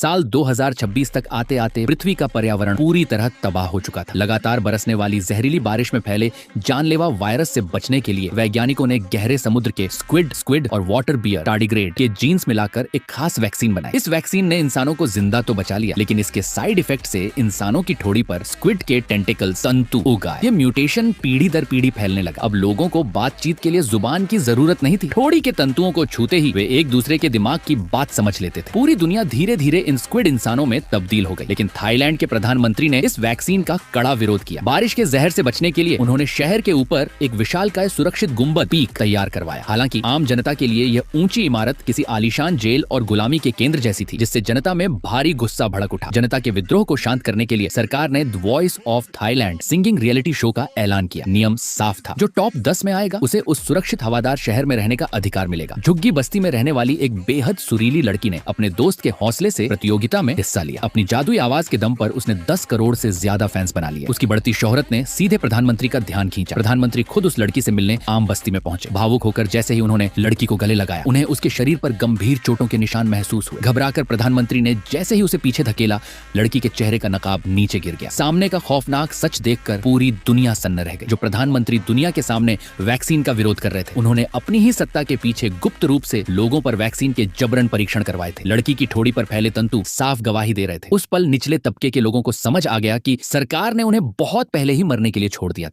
साल 2026 तक आते आते पृथ्वी का पर्यावरण पूरी तरह तबाह हो चुका था। लगातार बरसने वाली जहरीली बारिश में फैले जानलेवा वायरस से बचने के लिए वैज्ञानिकों ने गहरे समुद्र के स्क्विड और वाटर बियर टार्डिग्रेड के जीन्स मिलाकर एक खास वैक्सीन बनाई। इस वैक्सीन ने इंसानों को जिंदा तो बचा लिया, लेकिन इसके साइड इफेक्ट से इंसानों की ठोड़ी पर स्क्विड के टेंटिकल तंतु उग आए। ये म्यूटेशन पीढ़ी दर पीढ़ी फैलने लगा। अब लोगों को बातचीत के लिए जुबान की जरूरत नहीं थी। ठोड़ी के तंतुओं को छूते ही वे एक दूसरे के दिमाग की बात समझ लेते थे। पूरी दुनिया धीरे धीरे इन स्क्विड इंसानों में तब्दील हो गई। लेकिन थाईलैंड के प्रधानमंत्री ने इस वैक्सीन का कड़ा विरोध किया। बारिश के जहर से बचने के लिए उन्होंने शहर के ऊपर एक विशालकाय सुरक्षित गुंबद पीक तैयार करवाया। हालांकि आम जनता के लिए यह ऊंची इमारत किसी आलीशान जेल और गुलामी के केंद्र जैसी थी, जिससे जनता में भारी गुस्सा भड़क उठा। जनता के विद्रोह को शांत करने के लिए सरकार ने the voice of Thailand singing reality show का ऐलान किया। नियम साफ था, जो टॉप 10 में आएगा उसे उस सुरक्षित हवादार शहर में रहने का अधिकार मिलेगा। झुग्गी बस्ती में रहने वाली एक बेहद सुरीली लड़की ने अपने दोस्त के हौसले से प्रतियोगिता में हिस्सा लिया। अपनी जादुई आवाज के दम पर उसने 10 करोड़ से ज्यादा फैंस बना लिए। उसकी बढ़ती शोहरत ने सीधे प्रधानमंत्री का ध्यान खींचा। प्रधानमंत्री खुद उस लड़की से मिलने आम बस्ती में पहुंचे। भावुक होकर जैसे ही उन्होंने लड़की को गले लगाया, उन्हें उसके शरीर पर गंभीर चोटों के निशान महसूस हुए। घबराकर प्रधानमंत्री ने जैसे ही उसे पीछे धकेला, लड़की के चेहरे का नकाब नीचे गिर गया। सामने का खौफनाक सच देखकर पूरी दुनिया सन्न रह गई। जो प्रधानमंत्री दुनिया के सामने वैक्सीन का विरोध कर रहे थे, उन्होंने अपनी ही सत्ता के पीछे गुप्त रूप से लोगों पर वैक्सीन के जबरन परीक्षण करवाए थे। लड़की की ठोड़ी पर फैले तंतु साफ गवाही दे रहे थे। उस पल निचले तबके के लोगों को समझ आ गया कि सरकार ने उन्हें बहुत पहले ही मरने के लिए छोड़ दिया था।